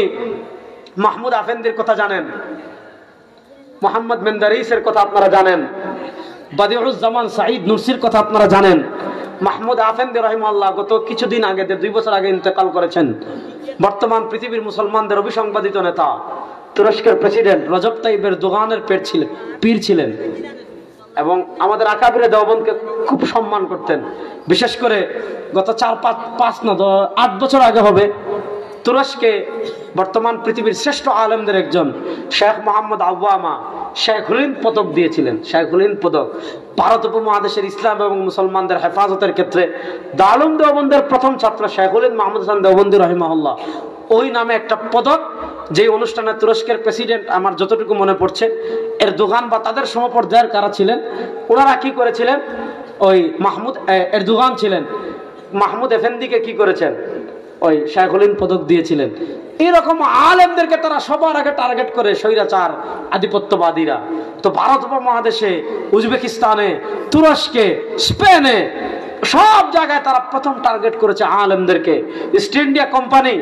A: মাহমুদ আফেন্দির কথা জানেন, মোহাম্মদ মেন্দারিসের কথা আপনারা জানেন, বাদিউজ্জামান সাঈদ নুরসির কথা আপনারা জানেন, মাহমুদ আফেন্দি রাহিমাহুল্লাহ গত কিছুদিন আগে 2 বছর আগে ইন্তেকাল করেছেন। বর্তমান পৃথিবীর মুসলমানদের অবিসংবাদিত নেতা, তুরস্কের প্রেসিডেন্ট রজব তাইয়িপ এরদোগানের পীর ছিলেন এবং আমাদের আকাবিরে দেওবন্দকে খুব সম্মান করতেন। বিশেষ করে গত 8 বছর আগে হবে তুরস্কে বর্তমান পৃথিবীর শ্রেষ্ঠ আলেমদের একজন শেখ মোহাম্মদ আওয়ামা শেখুল হিন্দ পদক দিয়েছিলেন। শেখুল হিন্দ পদক ভারত উপমহাদেশের ইসলাম এবং মুসলমানদের হেফাজতের ক্ষেত্রে দারুল দেওবন্দের প্রথম ছাত্র শেখুল হিন্দ মাহমুদ হাসান দেওবন্দি রাহিমাহুল্লাহ ওই নামে একটা পদক, যে অনুষ্ঠানে তুরস্কের প্রেসিডেন্ট আমার যতটুকু মনে পড়ছে এরদোগান বা তাদের সমপর্যায়ের কারা ছিলেন, ওনারা কি করেছিলেন, ওই এরদোগান ছিলেন মাহমুদ এফেন্দিকে কি করেছেন, ওই শেখুল হিন্দ পদক দিয়েছিলেন। এরকম আলেমদেরকে তারা সবার আগে টার্গেট করে স্বৈরাচার আধিপত্যবাদীরা। তো ভারত উপমহাদেশে, উজবেকিস্তানে, তুরস্কে, স্পেনে সব জায়গায় তারা প্রথম টার্গেট করেছে আলেমদেরকে। ইস্ট ইন্ডিয়া কোম্পানি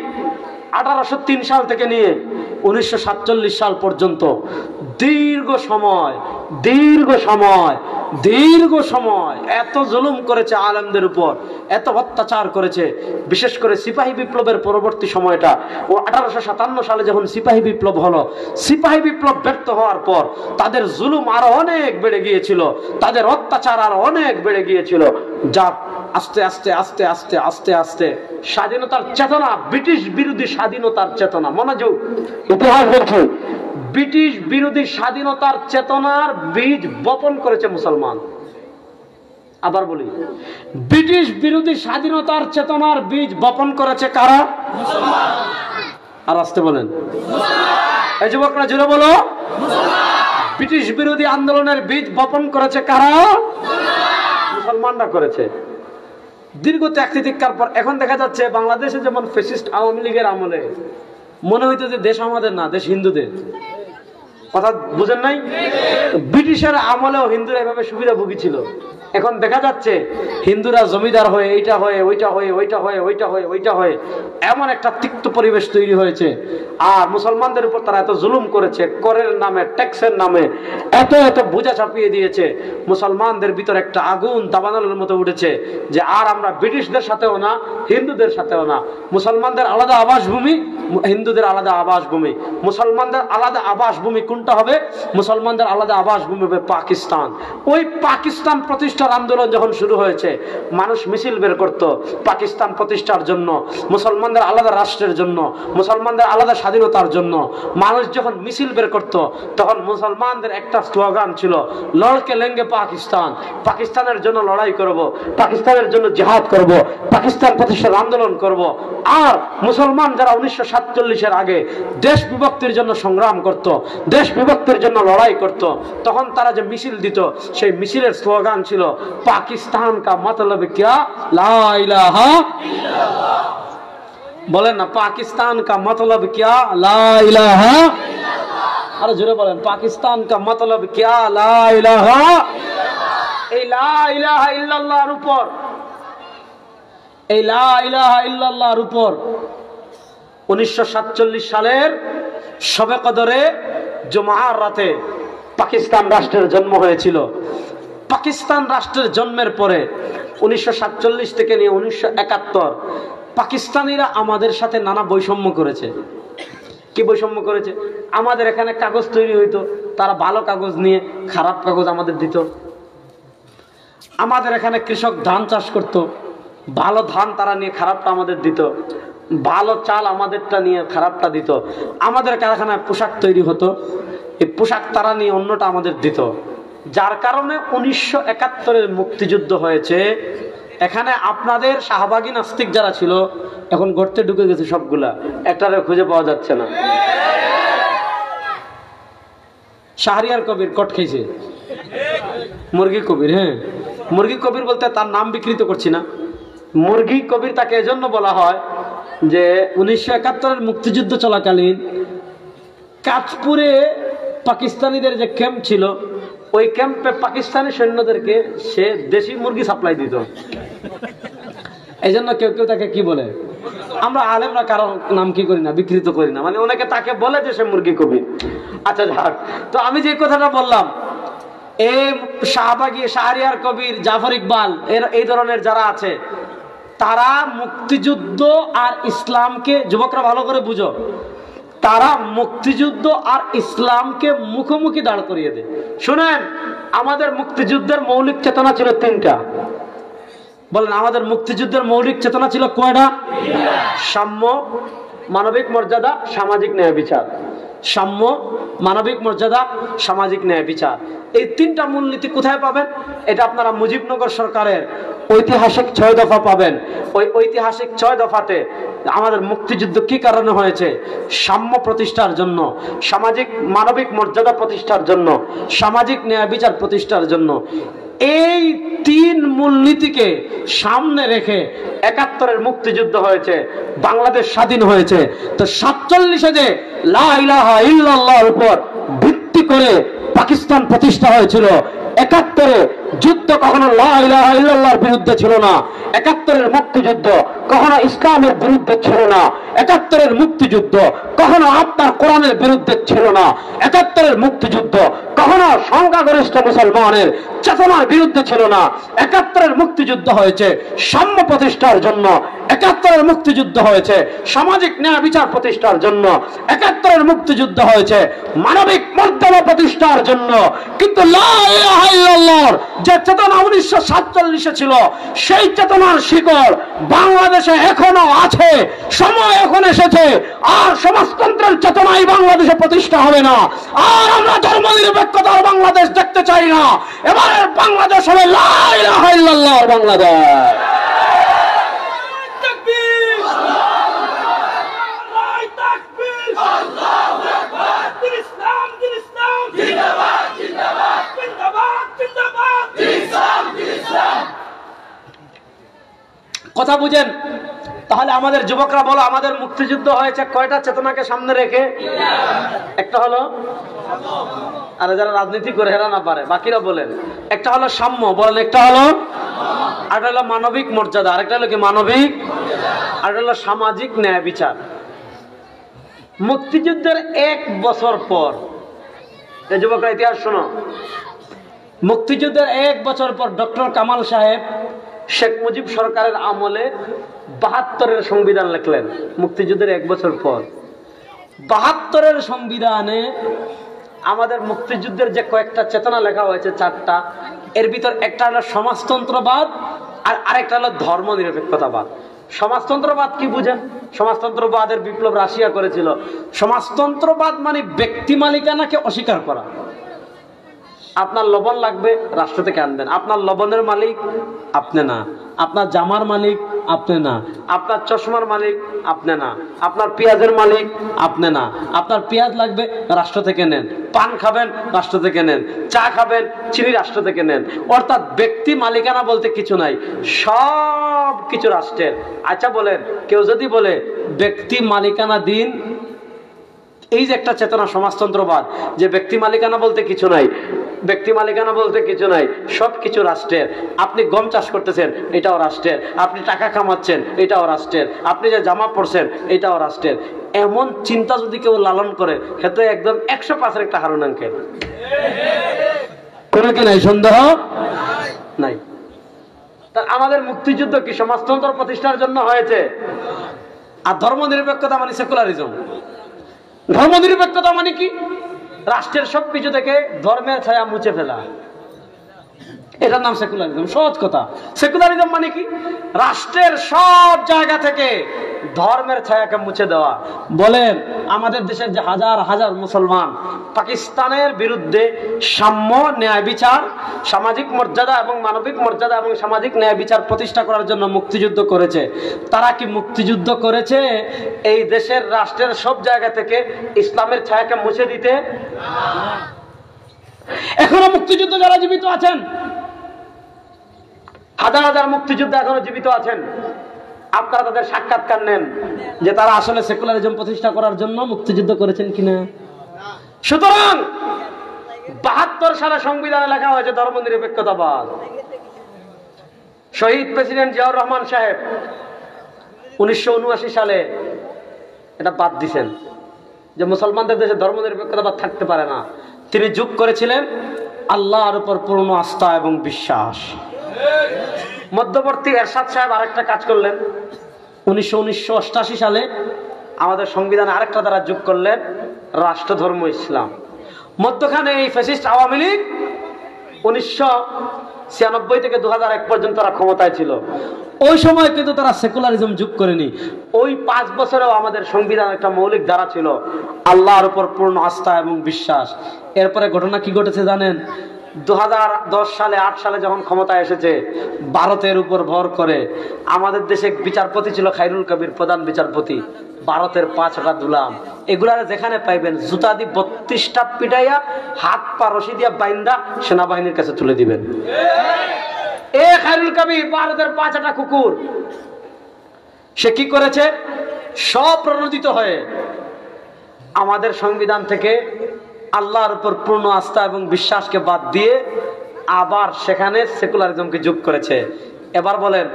A: 1803 সাল থেকে নিয়ে 1947 সাল পর্যন্ত দীর্ঘ সময় এত জুলুম করেছে আলেমদের উপর, এত অত্যাচার করেছে। বিশেষ করে সিপাহী বিপ্লবের পরবর্তী সময়টা, ও 1857 সালে যখন সিপাহী বিপ্লব হলো, সিপাহী বিপ্লব ব্যর্থ হওয়ার পর তাদের জুলুম আরো অনেক বেড়ে গিয়েছিল, তাদের অত্যাচার আরো অনেক বেড়ে গিয়েছিল। যা আস্তে আস্তে আস্তে আস্তে আস্তে আস্তে স্বাধীনতার চেতনা, ব্রিটিশ বিরোধী স্বাধীনতার চেতনা, মনোযোগ, ইতিহাস বলছি, ব্রিটিশ বিরোধী স্বাধীনতার চেতনার বীজ বপন করেছে মুসলমান। আবার বলি, ব্রিটিশ বিরোধী স্বাধীনতার চেতনার বীজ বপন করেছে কারা? মুসলমান। আর আসতে বলেন, এই যুবকরা জুড়ে বলো, ব্রিটিশ বিরোধী আন্দোলনের বীজ বপন করেছে কারা? মুসলমানরা করেছে। দীর্ঘ ত্যাগ তিতিক্ষার পর এখন দেখা যাচ্ছে বাংলাদেশে যেমন ফ্যাসিস্ট আওয়ামী লীগের আমলে মনে হইতো যে দেশ আমাদের না, দেশ হিন্দুদের। কথা বুঝেন নাই? ব্রিটিশের আমলেও হিন্দুরা এভাবে সুবিধা ভুগিছিল। এখন দেখা যাচ্ছে হিন্দুরা জমিদার হয়ে এইটা হয়ে ওইটা হয়ে ওইটা হয়ে ওইটা হয়ে ওইটা হয়ে এমন একটা তিক্ত পরিবেশ তৈরি হয়েছে। আর মুসলমানদের উপর তারা এত জুলুম করেছে, করের নামে, ট্যাক্সের নামে এত এত বোঝা চাপিয়ে দিয়েছে। মুসলমানদের ভিতর একটা আগুন দাবানলের মতো উঠেছে যে আর আমরা ব্রিটিশদের সাথেও না, হিন্দুদের সাথেও না। মুসলমানদের আলাদা আবাসভূমি, হিন্দুদের আলাদা আবাসভূমি। মুসলমানদের আলাদা আবাসভূমি কোনটা হবে? মুসলমানদের আলাদা আবাসভূমি হবে পাকিস্তান। ওই পাকিস্তান প্রতিষ্ঠার আন্দোলন যখন শুরু হয়েছে, মানুষ মিছিল বের করত পাকিস্তান প্রতিষ্ঠার জন্য, মুসলমানদের আলাদা রাষ্ট্রের জন্য, মুসলমানদের আলাদা স্বাধীনতার জন্য। মানুষ যখন মিছিল বের করত তখন মুসলমানদের একটা স্লোগান ছিল, লড়কে লেঙ্গে পাকিস্তান, পাকিস্তানের জন্য লড়াই করব, পাকিস্তানের জন্য জিহাদ করব, পাকিস্তান প্রতিষ্ঠার আন্দোলন করব। আর মুসলমান যারা 1947-এর আগে দেশ বিভক্তির জন্য সংগ্রাম করত, দেশ বিভক্তির জন্য লড়াই করত, তখন তারা যে মিছিল দিত সেই মিছিলের স্লোগান ছিল পাকিস্তান কা মতলব কিয়া লা ইলাহা ইল্লাল্লাহ। বলেন না, পাকিস্তান কা মতলব কিয়া লা ইলাহা ইল্লাল্লাহ। আরে জোরে বলেন, পাকিস্তান কা মতলব কিয়া লা ইলাহা ইল্লাল্লাহ। এই লা ইলাহা ইল্লাল্লাহর উপর, এই লা ইলাহা ইল্লাল্লাহর উপর 1947 সালের শবে কদরে জুমার রাতে পাকিস্তান রাষ্ট্রের জন্ম হয়েছিল। পাকিস্তান রাষ্ট্রের জন্মের পরে 1947 থেকে নিয়ে 1971 পাকিস্তানিরা আমাদের সাথে নানা বৈষম্য করেছে। কি বৈষম্য করেছে? আমাদের এখানে কাগজ তৈরি হইতো, তারা ভালো কাগজ নিয়ে খারাপ কাগজ আমাদের দিত। আমাদের এখানে কৃষক ধান চাষ করত, ভালো ধান তারা নিয়ে খারাপটা আমাদের দিত, ভালো চাল আমাদেরটা নিয়ে খারাপটা দিত। আমাদের কারখানায় পোশাক তৈরি হতো, এই পোশাক তারা নিয়ে অন্যটা আমাদের দিত। যার কারণে 1971-এর মুক্তিযুদ্ধ হয়েছে। এখানে আপনাদের শাহবাগী নাস্তিক যারা ছিল এখন গর্তে ঢুকে গেছে, সবগুলা একটারে খুঁজে পাওয়া যাচ্ছে না। শাহরিয়ার কবির কট খেয়েছে, মুরগি কবির। হ্যাঁ, মুরগি কবির বলতে তার নাম বিকৃত করছি না, মুরগি কবির তাকে এজন্য বলা হয় যে 1971-এর মুক্তিযুদ্ধ চলাকালীন কাঁচপুরে পাকিস্তানিদের যে ক্যাম্প ছিল, ওই ক্যাম্পে পাকিস্তানি সৈন্যদেরকে সে দেশি মুরগি সাপ্লাই দিত। এই জন্য কেউ কেউ তাকে কি বলে, আমরা আলেমরা কারো নাম কি করি না, বিকৃত করি না, মানে অনেকে তাকে বলে যে সে মুরগি কবির। আচ্ছা যাক, তো আমি যে কথাটা বললাম এই শাহবাগী, শাহরিয়ার কবির, জাফর ইকবাল এই ধরনের যারা আছে, তারা মুক্তিযুদ্ধ আর ইসলামকে, যুবকরা ভালো করে বুঝো, তারা মুক্তিযুদ্ধ আর ইসলামকে মুখোমুখি দাঁড় করিয়ে দেয়। শুনেন, আমাদের মুক্তিযুদ্ধের মৌলিক চেতনা ছিল তিনটা। বলেন, আমাদের মুক্তিযুদ্ধের মৌলিক চেতনা ছিল কয়টা? সাম্য, মানবিক মর্যাদা, সামাজিক ন্যায় বিচার। সাম্য, মানবিক মর্যাদা, সামাজিক ন্যায় বিচার। এই তিনটা মূলনীতি কোথায় পাবেন? এটা আপনারা মুজিবনগর সরকারের ঐতিহাসিক 6 দফা পাবেন। ওই ঐতিহাসিক 6 দফাতে আমাদের মুক্তিযুদ্ধ কি কারণে হয়েছে? সাম্য প্রতিষ্ঠার জন্য, সামাজিক মানবিক মর্যাদা প্রতিষ্ঠার জন্য, সামাজিক ন্যায় বিচার প্রতিষ্ঠার জন্য। এই 3 মূলনীতিকে সামনে রেখে 71-এর মুক্তিযুদ্ধ হয়েছে, বাংলাদেশ স্বাধীন হয়েছে। তো 47-এ যে লা ইলাহা ইল্লাল্লাহর উপর ভিত্তি করে পাকিস্তান প্রতিষ্ঠা হয়েছিল, 71-এ যুদ্ধ কখনো লা ইলাহা ইল্লাল্লাহর বিরুদ্ধে ছিল না। 71-এর মুক্তিযুদ্ধ কখনো ইসলামের বিরুদ্ধে ছিল না। 71-এর মুক্তিযুদ্ধ কখনো আপনার কোরআনের বিরুদ্ধে ছিল না। 71-এর মুক্তিযুদ্ধ কখনো সংখ্যাগরিষ্ঠ মুসলমানের চেতনার বিরুদ্ধে ছিল না। 71-এর মুক্তিযুদ্ধ হয়েছে সাম্য প্রতিষ্ঠার জন্য। 71-এর মুক্তিযুদ্ধ হয়েছে সামাজিক ন্যায় বিচার প্রতিষ্ঠার জন্য। 71-এর মুক্তিযুদ্ধ হয়েছে মানবিক মর্যাদা প্রতিষ্ঠার জন্য। কিন্তু লা ইলাহা ইল্লাল্লাহর যে চেতনা 1947-এ ছিল, সেই চেতনার শিকড় বাংলাদেশে এখনো আছে। সময় এখন এসেছে, আর সমাজতন্ত্রের চেতনাই বাংলাদেশে প্রতিষ্ঠা হবে না। আর আমরা ধর্মনিরপেক্ষতার বাংলাদেশ দেখতে চাই না। এবারের বাংলাদেশ হবে লা ইলাহা ইল্লাল্লাহর বাংলাদেশ। কথা বুঝেন? তাহলে আমাদের যুবকরা বলো, আমাদের মুক্তিযুদ্ধ হয়েছে কয়টা চেতনাকে সামনে রেখে? একটা হলো, আর যারা রাজনীতি করে হেরা না পারে বাকিরা বলেন, একটা হলো সাম্য, বলেন একটা হলো, আরেকটা হলো মানবিক মর্যাদা, আরেকটা হলো কি মানবিক, আরেকটা হলো সামাজিক ন্যায় বিচার। মুক্তিযুদ্ধের 1 বছর পর, এই যুবকরা ইতিহাস শোনো, মুক্তিযুদ্ধের 1 বছর পর ডক্টর কামাল সাহেব শেখ মুজিব সরকারের আমলে 72-এর সংবিধান লিখলেন। মুক্তিযুদ্ধের 1 বছর পর 72-এর সংবিধানে আমাদের মুক্তিযুদ্ধের যে কয়েকটা চেতনা লেখা হয়েছে 4টা, এর ভিতর একটা হলো সমাজতন্ত্রবাদ, আর আরেকটা হলো ধর্মনিরপেক্ষতাবাদ। সমাজতন্ত্রবাদ কি বুঝেন? সমাজতন্ত্রবাদের বিপ্লব রাশিয়া করেছিল। সমাজতন্ত্রবাদ মানে ব্যক্তি মালিকানাকে অস্বীকার করা। আপনার লবণ লাগবে, রাষ্ট্র থেকে আনবেন। আপনার লবণের মালিক আপনি না, আপনার জামার মালিক আপনি না, আপনার চশমার মালিক আপনি না, আপনার পেঁয়াজের মালিক আপনি না। আপনার পেঁয়াজ লাগবে, রাষ্ট্র থেকে নেন। পান খাবেন, রাষ্ট্র থেকে নেন। চা খাবেন, চিনি রাষ্ট্র থেকে নেন। অর্থাৎ ব্যক্তি মালিকানা বলতে কিছু নাই, সব কিছু রাষ্ট্রের। আচ্ছা বলেন, কেউ যদি বলে ব্যক্তি মালিকানা দিন, এই যে একটা চেতনা সমাজতন্ত্রবাদ, যে ব্যক্তি মালিকানা বলতে কিছু নাই, ব্যক্তি মালিকানা বলতে কিছু নাই, সবকিছু রাষ্ট্রের। আপনি গম চাষ করতেছেন, এটাও রাষ্ট্রের। আপনি টাকা কামাচ্ছেন, এটাও রাষ্ট্রের। আপনি যে জামা পরছেন, এটাও রাষ্ট্রের। এমন চিন্তা যদি কেউ লালন করে, ক্ষেত্রে একদম 105-এর একটা হারুন আঙ্কেল। কোনো কি নাই? সন্দেহ নাই। তার আমাদের মুক্তিযুদ্ধ কি সমাজতন্ত্র প্রতিষ্ঠার জন্য হয়েছে? আর ধর্মনিরপেক্ষতা মানে সেকুলারিজম। ধর্মনিরপেক্ষতা মানে কি? রাষ্ট্রের সবকিছু থেকে ধর্মের ছায়া মুছে ফেলা, এটার নাম সেকুলারিজম। সহজ কথা। সেকুলারিজম মানে কি? রাষ্ট্রের সব জায়গা থেকে ধর্মের ছায়াকে মুছে দেওয়া। বলেন, আমাদের দেশের যে হাজার হাজার মুসলমান পাকিস্তানের বিরুদ্ধে সাম্য, ন্যায় বিচার, সামাজিক মর্যাদা এবং মানবিক মর্যাদা এবং সামাজিক ন্যায় বিচার প্রতিষ্ঠা করার জন্য মুক্তিযুদ্ধ করেছে, তারা কি মুক্তিযুদ্ধ করেছে এই দেশের রাষ্ট্রের সব জায়গা থেকে ইসলামের ছায়াকে মুছে দিতে? এখনো মুক্তিযুদ্ধ যারা জীবিত আছেন, হাজার হাজার মুক্তিযুদ্ধ এখনো জীবিত আছেন, আপনারা তাদের সাক্ষাৎকার নেন যে তারা আসলে সেকুলারিজম প্রতিষ্ঠা করার জন্য মুক্তিযুদ্ধ করেছেন কিনা। সুতরাং 72 সালে সংবিধানে লেখা হয়েছে ধর্মনিরপেক্ষতাবাদ। শহীদ প্রেসিডেন্ট জিয়াউর রহমান সাহেব 1979 সালে এটা বাদ দিয়েছেন যে মুসলমানদের দেশে ধর্মনিরপেক্ষতাবাদ থাকতে পারে না। তিনি যোগ করেছিলেন আল্লাহর উপর পূর্ণ আস্থা এবং বিশ্বাস। মধ্যবর্তী এরশাদ সাহেব আরেকটা কাজ করলেন। 1988 সালে আমাদের সংবিধানে আরেকটা দ্বারা যোগ করলেন, রাষ্ট্রধর্ম ইসলাম। মধ্যখানে এই ফ্যাসিস্ট আওয়ামী লীগ 1996 থেকে 2001 পর্যন্ত তারা ক্ষমতায় ছিল। ওই সময় কিন্তু তারা সেকুলারিজম যোগ করেনি। ওই 5 বছরেও আমাদের সংবিধান একটা মৌলিক ধারা ছিল আল্লাহর উপর পূর্ণ আস্থা এবং বিশ্বাস। এরপরে ঘটনা কি ঘটেছে জানেন? 2010 সালে 8 সালে যখন ক্ষমতায় এসেছে, ভারতের উপর ভর করে আমাদের দেশে বিচারপতি ছিল খায়রুল কবির, প্রধান বিচারপতি। ভারতের 5টা দুলাম, এগুলার যেখানে পাইবেন জুতা দিয়ে 32টা পিটাইয়া হাত পা রশি দিয়া বাইন্দা সেনাবাহিনীর কাছে তুলে দিবেন। এ খায়রুল কবির ভারতের 5টা কুকুর, সে কি করেছে? সব প্রণোদিত হয়ে আমাদের সংবিধান থেকে আল্লাহর উপর পূর্ণ আস্থা এবং বিশ্বাসকে বাদ দিয়ে আবার সেখানে সেকুলারিজমকে যোগ করেছে। এবার বলেন,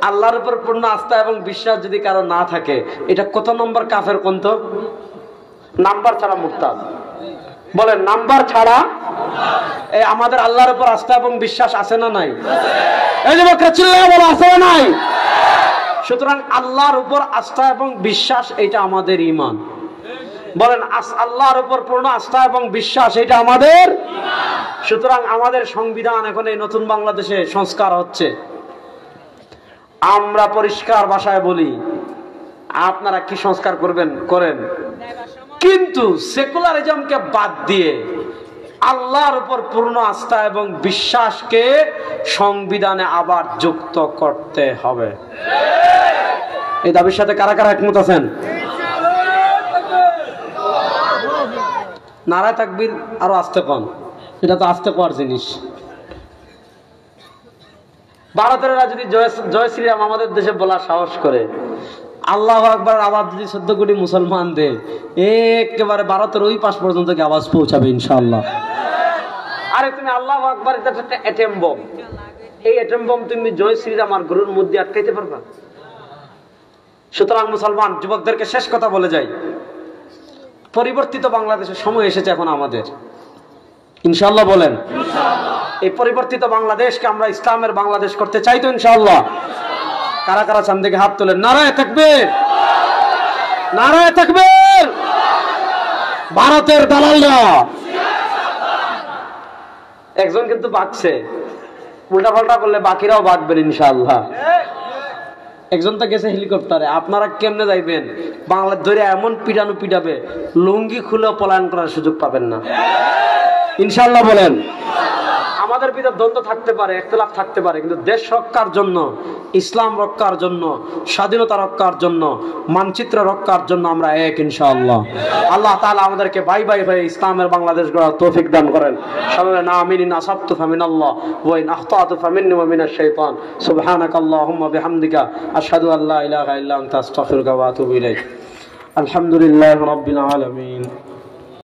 A: আল্লাহর উপর পূর্ণ আস্থা এবং বিশ্বাস যদি কারো না থাকে, এটা কত নম্বর কাফের? কোনতো নাম্বার ছাড়া মুরতাদ। বলেন, নাম্বার ছাড়া। এই আমাদের আল্লাহর উপর আস্থা এবং বিশ্বাস আছে না নাই? এই যে চিল্লায় বলো, আছে না নাই? সুতরাং আল্লাহর উপর আস্থা এবং বিশ্বাস এটা আমাদের ঈমান। বলেন, আল্লাহর উপর পূর্ণ আস্থা এবং বিশ্বাস এটা আমাদের। সুতরাং আমাদের সংবিধান এখন এই নতুন বাংলাদেশে সংস্কার হচ্ছে। আমরা পরিষ্কার ভাষায় বলি, আপনারা কি সংস্কার করবেন করেন, কিন্তু সেকুলারিজমকে বাদ দিয়ে আল্লাহর উপর পূর্ণ আস্থা এবং বিশ্বাসকে সংবিধানে আবার যুক্ত করতে হবে। এই দাবির সাথে কারা কারা একমত আছেন? নারায়ে তাকবীর আরো আস্তে কন, এটা তো আস্তে কর জিনিস। ভারতেরা যদি জয় শ্রীরাম আমাদের দেশে বলার সাহস করে, আল্লাহু আকবার আওয়াজ যদি 14 কোটি মুসলমান দেয়, একেবারে ভারতের ওই পাশ পর্যন্ত আওয়াজ পৌঁছাবে ইনশাআল্লাহ। আরে তুমি আল্লাহু আকবার, এটা একটা অ্যাটম বম। এই অ্যাটম বম তুমি জয় শ্রীরাম আর গরুর মধ্যে আটকাইতে পারবা? সুতরাং মুসলমান যুবকদেরকে শেষ কথা বলে যাই, পরিবর্তিত বাংলাদেশের সময় এসেছে এখন আমাদের, ইনশাআল্লাহ। বলেন, এই পরিবর্তিত বাংলাদেশকে আমরা ইসলামের বাংলাদেশ করতে চাই তো ইনশাআল্লাহ? কারা কারা চান দেখে হাত তোলেন। নারায়ে তাকবীর, নারায়ে তাকবীর। ভারতের দালালরা একজন কিন্তু বাঁচছে, উল্টা পাল্টা করলে বাকিরাও বাঁচবেন ইনশাআল্লাহ। একজন তো গেছে হেলিকপ্টারে, আপনারা কেমনে যাইবেন? বাংলা ধরে এমন পিটানো পিটাবে, লুঙ্গি খুলে পলায়ন করার সুযোগ পাবেন না ইনশাআল্লাহ। বলেন, আমাদের ভিতর দ্বন্দ্ব থাকতে পারে, ইখতিলাফ থাকতে পারে, কিন্তু দেশ রক্ষার জন্য, ইসলাম রক্ষার জন্য, স্বাধীনতা রক্ষার জন্য, মানচিত্র রক্ষার জন্য আমরা এক ইনশাআল্লাহ। আল্লাহ তাআলা আমাদেরকে ভাই ভাই হয়ে ইসলামের বাংলাদেশ গড়ার তৌফিক দান করেন। সবাই না আমিন। ইন আসাবতু ফামিনাল্লাহ ওয়া ইন আখতাতু ফামিন্নি ওয়া মিনাশ শাইতান। সুবহানাকাল্লাহুম্মা বিহামদিকা আশহাদু আল্লা ইলাহা ইল্লা আনতা আস্তাগফিরুকা ওয়া আতুবু ইলাইক। আলহামদুলিল্লাহি রাব্বিল আলামিন।